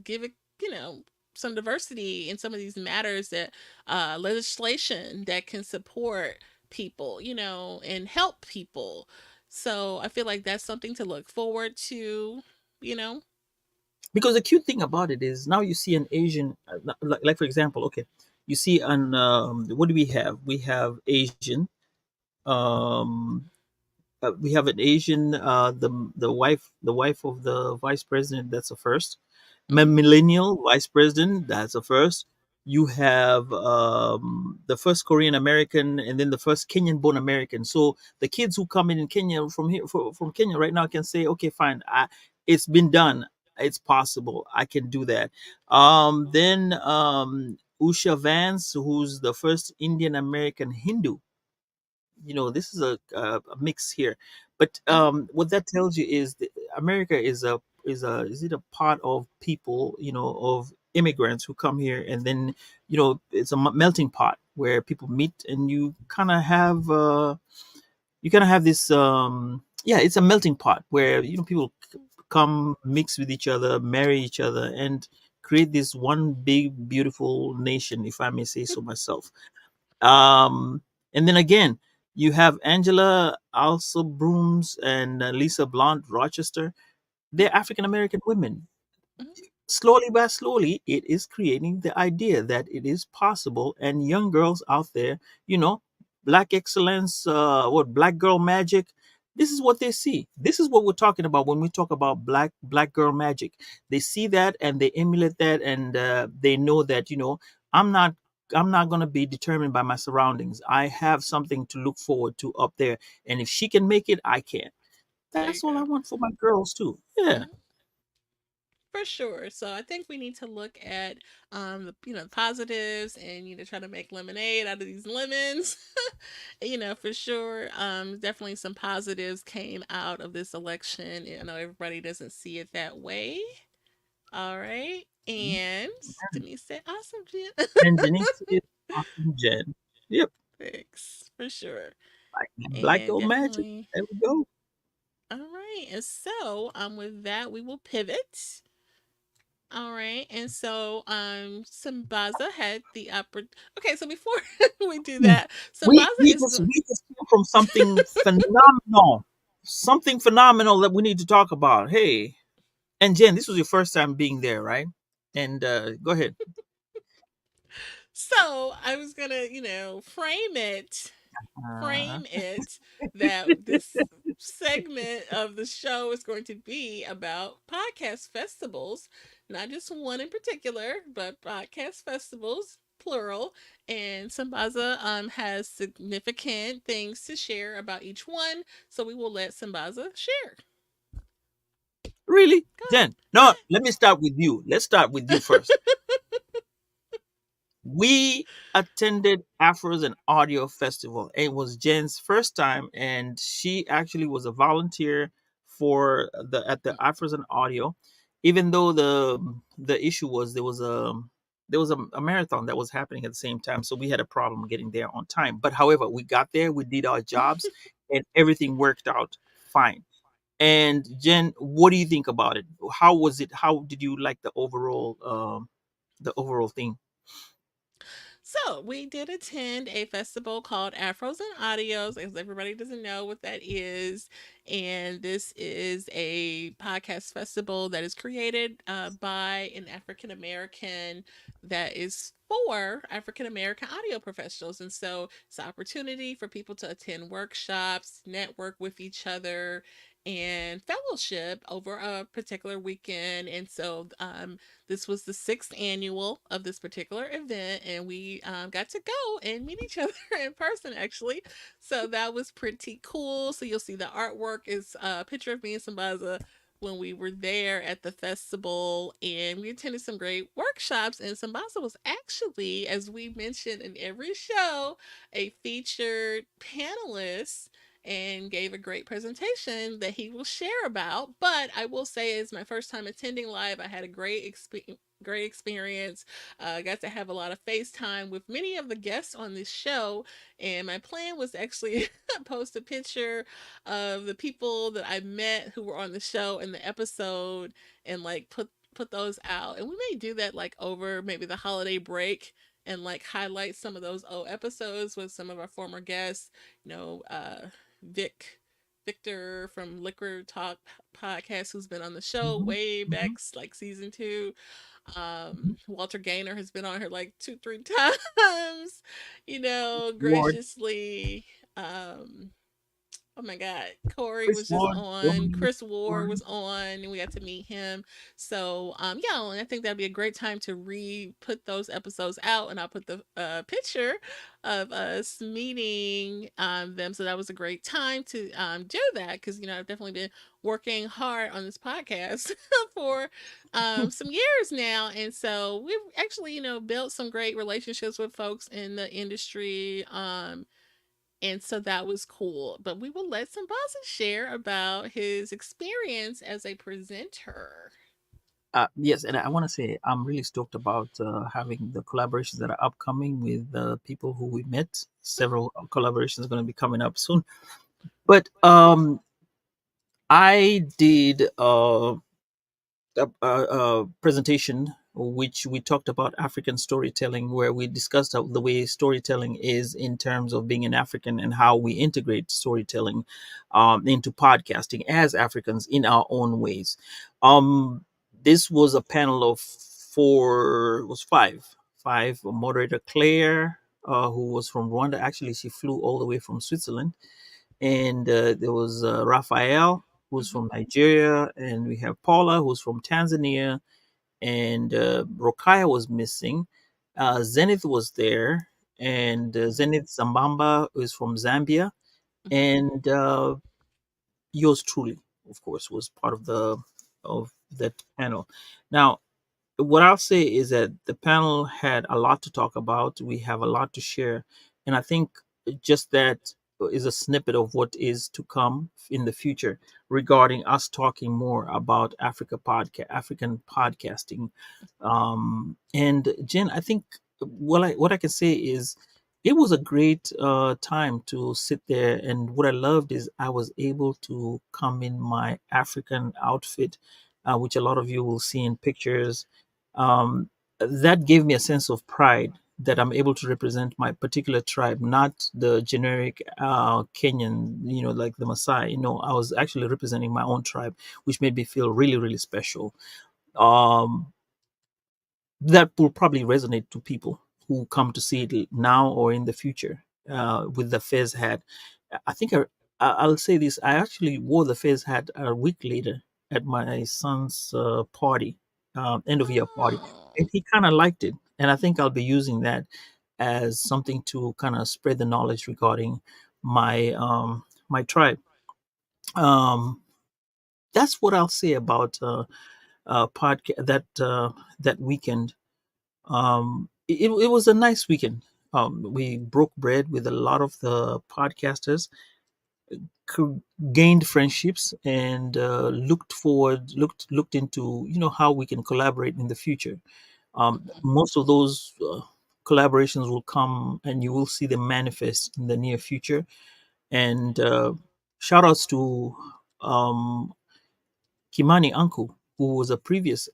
give it, some diversity in some of these matters, that legislation that can support people, and help people. So I feel like that's something to look forward to, you know. because the cute thing about it is now you see an Asian, like for example, okay, you see an what do we have? We have Asian. Um, we have an Asian, the wife of the vice president. That's a first. Hmm. Millennial vice president. That's a first. You have the first Korean American, and then the first Kenyan born American. So the kids who come in Kenya from here from Kenya right now can say, okay, fine, it's been done. It's possible. I can do that. Then Usha Vance, who's the first Indian American Hindu. This is a mix here. But Mhm. what that tells you is that America is it a part of people, of immigrants who come here, and then it's a melting pot where people meet, and you kind of have this yeah, it's a melting pot where people come mix with each other, marry each other, and create this one big beautiful nation, if I may say so myself. um, and then again, you have Angela also Brooms and Lisa Blunt Rochester. They're African American women. Mhm. Slowly by slowly, it is creating the idea that it is possible, and young girls out there, black excellence, what black girl magic. This is what they see. This is what we're talking about when we talk about black girl magic. They see that and they emulate that, and they know that I'm not I'm not going to be determined by my surroundings. I have something to look forward to up there, and if she can make it, I can. There you That's all I go. want for my girls too. Yeah. Mhm. For sure. So I think we need to look at the positives, and try to make lemonade out of these lemons. For sure. Definitely some positives came out of this election. I know everybody doesn't see it that way. All right. And Denise said, "Awesome, Jen." And Denise is awesome, Jen. Yep. Thanks for sure. Black And Girl Magic. definitely. There we go. All right. And so, with that, we will pivot. All right. And so, Sambaza had the upper. Okay. So before we do Hmm. that, We Sambaza we is just going. we just came from something phenomenal that we need to talk about. Hey, and Jen, this was your first time being there, right? And go ahead. So I was gonna, Uh, frame it that this segment of the show is going to be about podcast festivals, not just one in particular, but podcast festivals, plural. And Sambaza has significant things to share about each one, so we will let Sambaza share. really, Go Jen? No, ahead. let me start with you. Let's start with you first. We attended Afros and Audio Festival. It was Jen's first time, and she actually was a volunteer for the at the Afros and Audio. Even though the issue was there was a marathon that was happening at the same time, so we had a problem getting there on time. But however, we got there, we did our jobs, and everything worked out fine. And Jen, what do you think about it? How was it? How did you like the overall thing? So we did attend a festival called Afros and Audios, as everybody doesn't know what that is. And this is a podcast festival that is created by an African American that is for African American audio professionals. And so it's an opportunity for people to attend workshops, network with each other, and fellowship over a particular weekend. And so this was the sixth annual of this particular event, and we got to go and meet each other in person, actually. So that was pretty cool. So you'll see the artwork is a picture of me and Sambaza when we were there at the festival, and we attended some great workshops. And Sambaza was actually, as we mentioned in every show, a featured panelist and gave a great presentation that he will share about. But I will say, it's my first time attending live. I had a great experience. Got to have a lot of FaceTime with many of the guests on this show, and my plan was actually post a picture of the people that I met who were on the show in the episode, and like put those out. And we may do that like over maybe the holiday break, and like highlight some of those old episodes with some of our former guests. You know, Victor from Liquor Talk podcast, who's been on the show Mhm, way back mhm, like season two. mhm. Walter Gaynor has been on her like two, three times, Ward, graciously. Um, Oh my God. Corey Chris was just Ward, on. Dominic Chris Ward Ward. was on, and we got to meet him. So, yeah, and I think that'd be a great time to put those episodes out, and I'll put the picture of us meeting them. So that was a great time to do that, because I've definitely been working hard on this podcast for some years now. And so we've actually, built some great relationships with folks in the industry. And so that was cool. But we will let Sambaza share about his experience as a presenter. Yes, and I want to say I'm really stoked about having the collaborations that are upcoming with the people who we met. Several collaborations are going to be coming up soon. But I did a presentation which we talked about African storytelling, where we discussed the way storytelling is in terms of being an African and how we integrate storytelling into podcasting as Africans in our own ways. Um, this was a panel of four, it was five. Moderator Claire, who was from Rwanda. Actually, she flew all the way from Switzerland. And there was Raphael, who's Mm-hmm. from Nigeria, and we have Paula, who's from Tanzania, and Rokaya was missing. Zenith was there, and Zenith Zambamba is from Zambia, Mm-hmm. and yours truly, of course, was part of that panel. Now, what I'll say is that the panel had a lot to talk about. We have a lot to share. And I think just that is a snippet of what is to come in the future regarding us talking more about African podcasting. And Jen, I think what I can say is it was a great time to sit there. And what I loved is I was able to come in my African outfit, which a lot of you will see in pictures. That gave me a sense of pride that I'm able to represent my particular tribe, not the generic Kenyan, like the Maasai. I was actually representing my own tribe, which made me feel really, really special. Um, that will probably resonate to people who come to see it now or in the future with the fez hat. I think I'll say this. I actually wore the fez hat a week later at my son's party, end of year party, Oh. and he kind of liked it. And I think I'll be using that as something to kind of spread the knowledge regarding my tribe. Um, that's what I'll say about podcast that weekend. It was a nice weekend. We broke bread with a lot of the podcasters, gained friendships, and looked into how we can collaborate in the future. Mm-hmm. Most of those collaborations will come, and you will see them manifest in the near future. And shout outs to um, Kimani Uncle, who was previously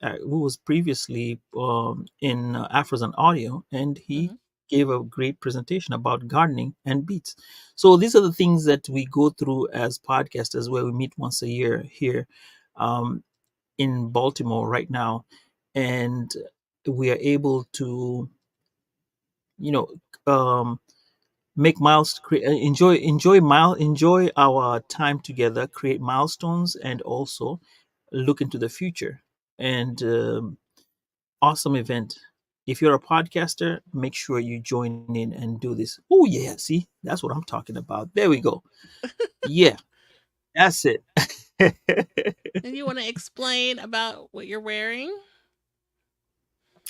in Afros and Audio, and he Mm-hmm. gave a great presentation about gardening and beets. So these are the things that we go through as podcasters, where we meet once a year here um, in Baltimore right now, and we are able to, you know, um, make enjoy our time together, create milestones, and also look into the future. And awesome event. If you're a podcaster, make sure you join in and do this. Oh yeah, see, that's what I'm talking about. There we go. Yeah, that's it. And you want to explain about what you're wearing?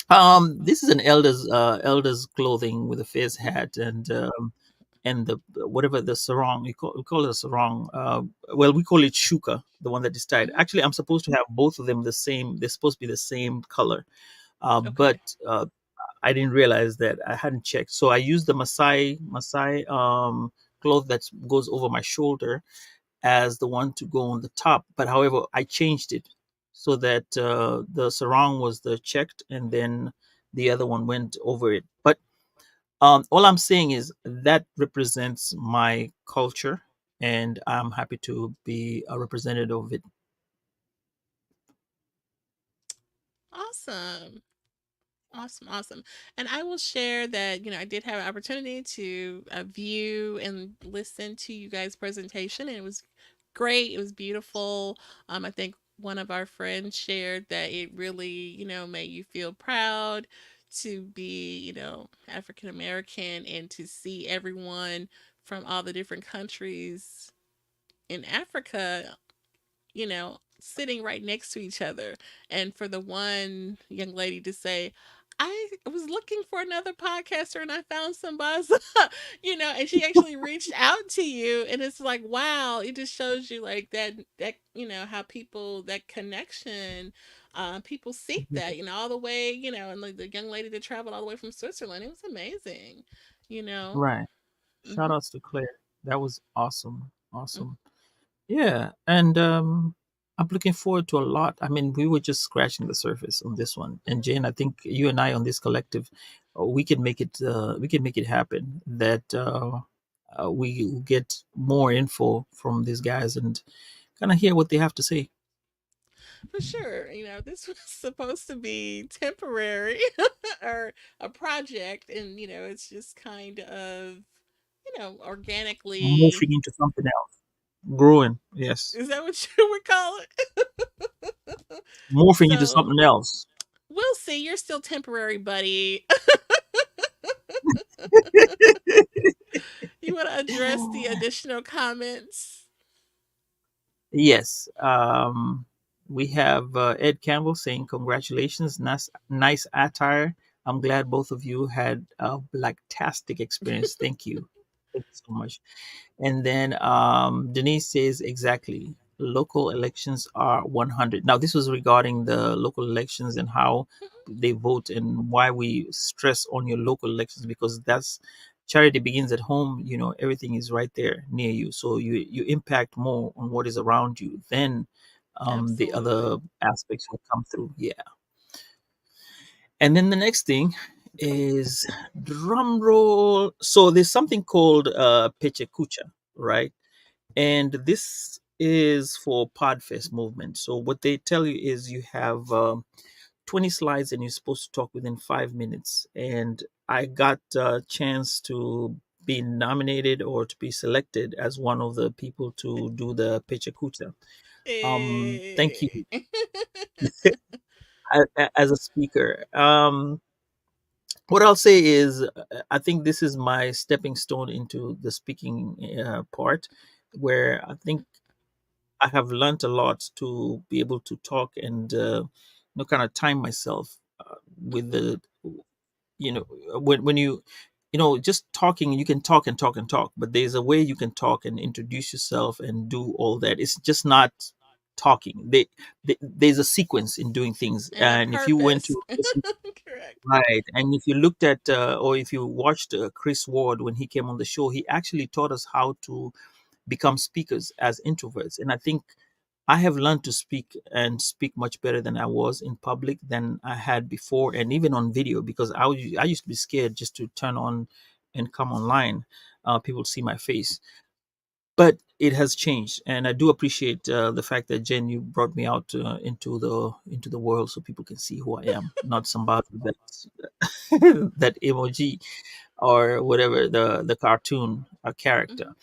This is an elder's clothing with a face hat and the whatever the sarong, we call it a sarong. Well, we call it shuka, the one that is tied. Mm-hmm. Actually, I'm supposed to have both of them the same. They're supposed to be the same color, but Okay. I didn't realize that. I hadn't checked. So I used the Masai cloth that goes over my shoulder as the one to go on the top. But however, I changed it so that the sarong was the checked, and then the other one went over it. But all I'm saying is that represents my culture, and I'm happy to be a representative of it. Awesome. Awesome, awesome. And I will share that, I did have an opportunity to view and listen to you guys' presentation, and it was great. It was beautiful. I think one of our friends shared that it really, made you feel proud to be, African American and to see everyone from all the different countries in Africa sitting right next to each other. And for the one young lady to say, I was looking for another podcaster and I found Sambaza, and she actually reached out to you. And it's like, wow, it just shows you like that, how people, that connection, people seek that, all the way, and like the young lady that traveled all the way from Switzerland, it was amazing, you know. Right. Shout Hmm. outs to Claire. That was awesome. Hmm. Awesome. Yeah, and I'm looking forward to a lot. I mean, we were just scratching the surface on this one. And Jane, I think you and I on this collective, we can make it. We can make it happen. That we will get more info from these guys and kind of hear what they have to say. For sure. This was supposed to be temporary or a project, and it's just kind of, organically. Morphing into something else, growing. Yes, Is that what you would call it? morphing into So something else. we'll see. You're still temporary, buddy. You want to address the additional comments? Yes. We have Ed Campbell saying, "Congratulations, nice attire. I'm glad both of you had a blacktastic experience. Thank you. Thank you so much." And then Denise says, "Exactly. Local elections are 100." Now, this was regarding the local elections and how they vote and why we stress on your local elections, because that's charity begins at home. Everything is right there near you. So you impact more on what is around you than the Absolutely. other aspects will come through. Yeah. And then the next thing is drum roll. So there's something called Peche Kucha, right? And this is for Podfest movement. So what they tell you is you have 20 slides and you're supposed to talk within 5 minutes. And I got a chance to be nominated or to be selected as one of the people to do the Pechakucha. Thank you Eh. as a speaker. What I'll say is, I think this is my stepping stone into the speaking part, where I think I have learned a lot to be able to talk and kind of time myself with the when just talking. You can talk and talk and talk, but there's a way you can talk and introduce yourself and do all that. It's just not talking. There's a sequence in doing things, And a and if you went purpose. to listen, Correct. right, and if you looked at or if you watched Chris Ward when he came on the show, he actually taught us how to become speakers as introverts. And I think I have learned to speak and speak much better than I was in public than I had before, and even on video, because I used to be scared just to turn on and come online. People see my face, but it has changed, and I do appreciate the fact that Jen, you brought me out into the world so people can see who I am, not somebody that that emoji or whatever the cartoon character.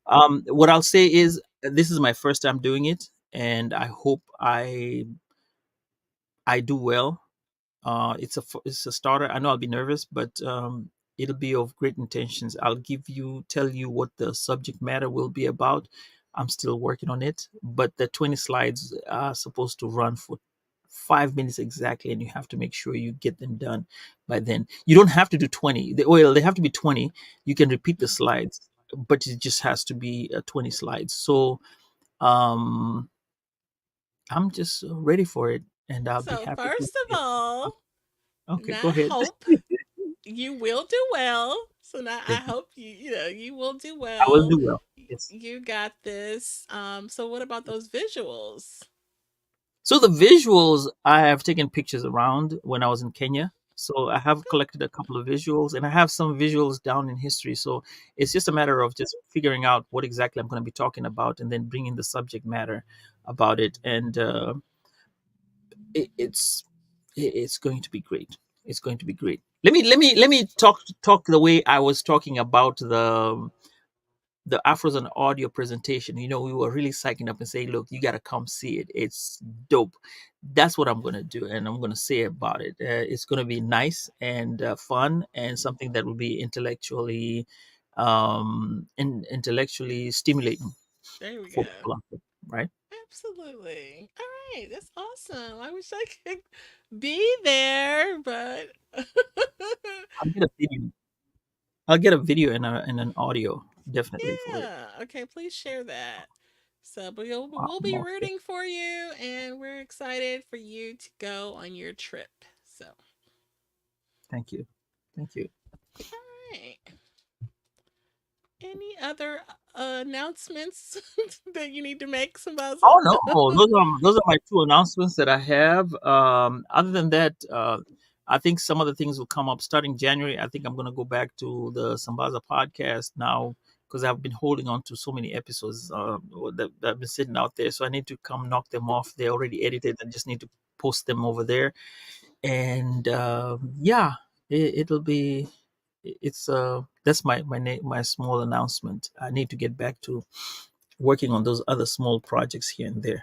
Hmm. What I'll say is this is my first time doing it, and I hope I do well. It's a starter. I know I'll be nervous, but it'll be of great intentions. I'll tell you what the subject matter will be about. I'm still working on it, but the 20 slides are supposed to run for 5 minutes exactly, and you have to make sure you get them done by then. You don't have to do 20. Well, they have to be 20. You can repeat the slides, but it just has to be 20 slides. So um, I'm just ready for it, and I'll be So, happy to. first of all, Okay, go not ahead. hope, you will do well. So now I Thank you. hope you will do I will well. do well. Yes. You got this. So what about those visuals? So the visuals, I have taken pictures around when I was in Kenya. So I have collected a couple of visuals, and I have some visuals down in history. So it's just a matter of just figuring out what exactly I'm going to be talking about, and then bringing the subject matter about it. And it's it's going to be great. It's going to be great. Let me talk the way I was talking about the Afros and audio presentation. We were really psyching up and saying, look, you got to come see it. It's dope. That's what I'm going to do. And I'm going to say about it. It's going to be nice and fun, and something that will be intellectually, intellectually stimulating There we for go. people out there. right? Absolutely. All right. That's awesome. I wish I could be there, but I'll get a video. I'll get a video and an audio definitely for it. yeah. Okay, please share that. So, but we'll be Most rooting for you, and we're excited for you to go on your trip. So, all thank you, thank you. right. Any other announcements that you need to make, Sambaza? Oh no, those are my two announcements that I have. Other than that, I think some of the things will come up starting January. I think I'm going to go back to the Sambaza podcast now because I've been holding on to so many episodes that have been sitting out there. So I need to come knock them off. They're already edited. I just need to post them over there. And yeah, it'll be. It's that's my small announcement. I need to get back to working on those other small projects here and there.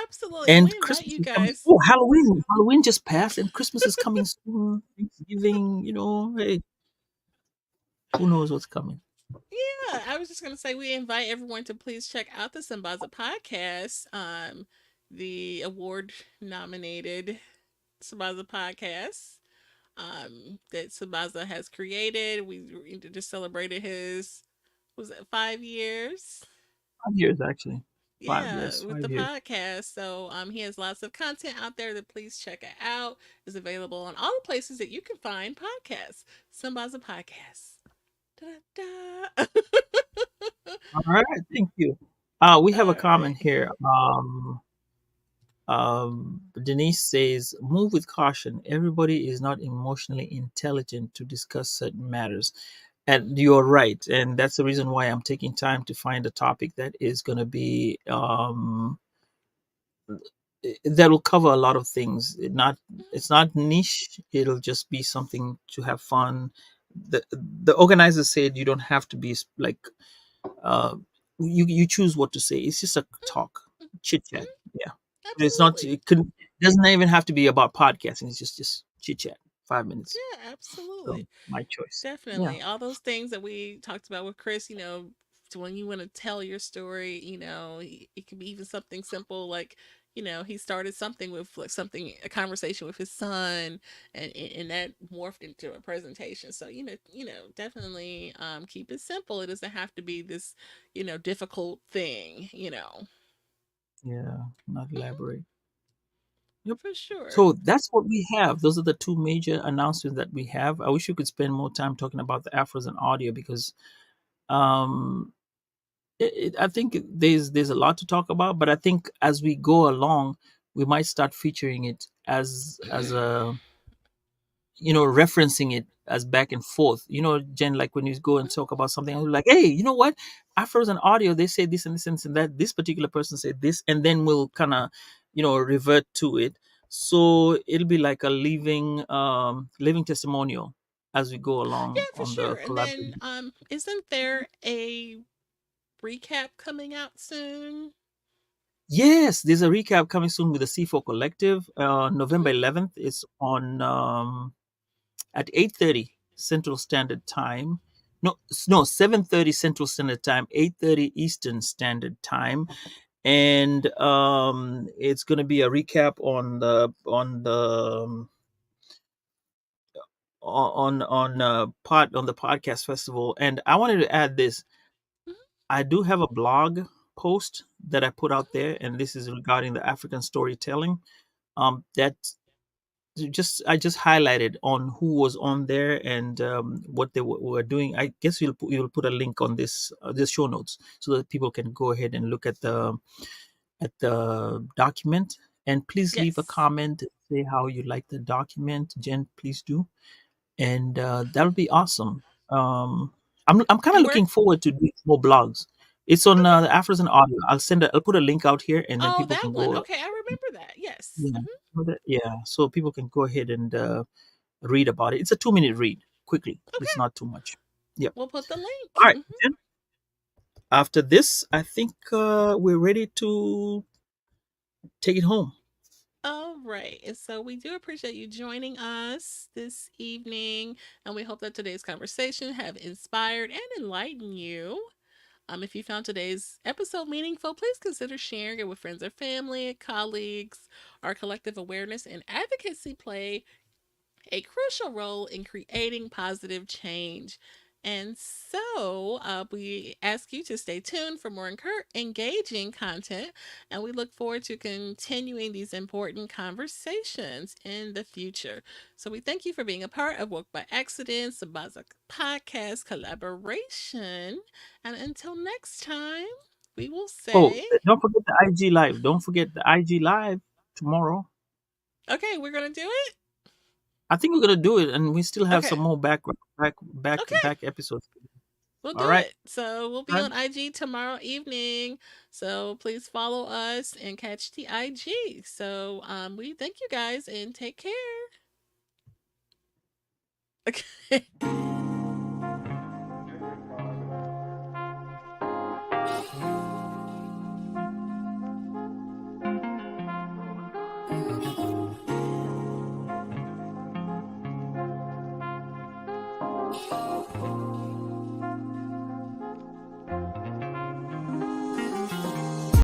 Absolutely. And we And invite Christmas you is coming. guys. Oh, Halloween! Halloween just passed, and Christmas is coming soon. Thanksgiving, hey, who knows what's coming? Yeah, I was just gonna say we invite everyone to please check out the Sambaza podcast, the award nominated Sambaza podcast that Sambaza has created. We just celebrated his, was it 5 years? 5 years actually. Five, Yeah, yes, with the 5 years. podcast. So he has lots of content out there that please check it out. It's available on all the places that you can find podcasts. Sambaza podcast. Da, da. All right, thank you. We have a All comment right. here. Denise says, "Move with caution. Everybody is not emotionally intelligent to discuss certain matters." And you're right, and that's the reason why I'm taking time to find a topic that is going to be that'll cover a lot of things. It's not niche. It'll just be something to have fun. The organizers said you don't have to be like uh, you choose what to say. It's just a talk, chit chat. Yeah, it's not. Absolutely. It doesn't even have to be about podcasting. It's just chit chat. 5 minutes. Yeah, So absolutely. my choice. Yeah, Definitely. All those things that we talked about with Chris, when you want to tell your story, it can be even something simple like, he started something with like something, a conversation with his son, and that morphed into a presentation. So, definitely keep it simple. It doesn't have to be this, difficult thing. yeah. Not Mhm, elaborate. Yep. for sure. So that's what we have. Those are the two major announcements that we have. I wish we could spend more time talking about the Afros and audio because um, I think there's a lot to talk about. But I think as we go along, we might start featuring it as a referencing it as back and forth. Jen, like when you go and talk about something, I'm like, hey, you know what? Afros and audio, they say this and this and that. This particular person said this, and then we'll kind of, revert to it. So it'll be like a living testimonial as we go Yeah, along for on the sure. And then collaborative. isn't there a recap coming out soon? Yes, there's a recap coming soon with the C4 Collective. November Mhm. 11th. It's on at 8:30 Central Standard Time. No, 7:30 Central Standard Time, 8:30 Eastern Standard Time, and it's going to be a recap on the podcast festival. And I wanted to add this. Mhm, I do have a blog post that I put out mhm. there, and this is regarding the African storytelling. That I just highlighted on who was on there and what they were doing. I guess you'll put a link on this show notes so that people can go ahead and look at the document. And please leave a Yes. comment, say how you like the document. Jen, please do, and that'll be awesome. I'm kind of And where? looking forward to doing more blogs. It's on Okay. the Afros and Audio. I'll put a link out here, and then Oh, people that can one. go. Okay, I remember that. Yes. Yeah, yeah. So people can go ahead and read about it. It's a 2 minute read, quickly. It's Okay. not too much. Yep. We'll put the All link. right. Jen, after this, I think we're ready to take it home. All right. And so we do appreciate you joining us this evening, and we hope that today's conversation have inspired and enlightened you. If you found today's episode meaningful, please consider sharing it with friends or family, colleagues. Our collective awareness and advocacy play a crucial role in creating positive change. And so we ask you to stay tuned for more engaging content, and we look forward to continuing these important conversations in the future. So we thank you for being a part of Woke by Accident, Sambaza podcast collaboration. And until next time, we will Oh, say, don't forget the IG live. Don't forget the IG live tomorrow. okay, we're going to do it. I think we're gonna do it, and we still have some Okay. more Okay. back episodes. We'll All do right, it. So we'll be all right. on IG tomorrow evening. So please follow us and catch the IG. So we thank you guys and take care. Okay.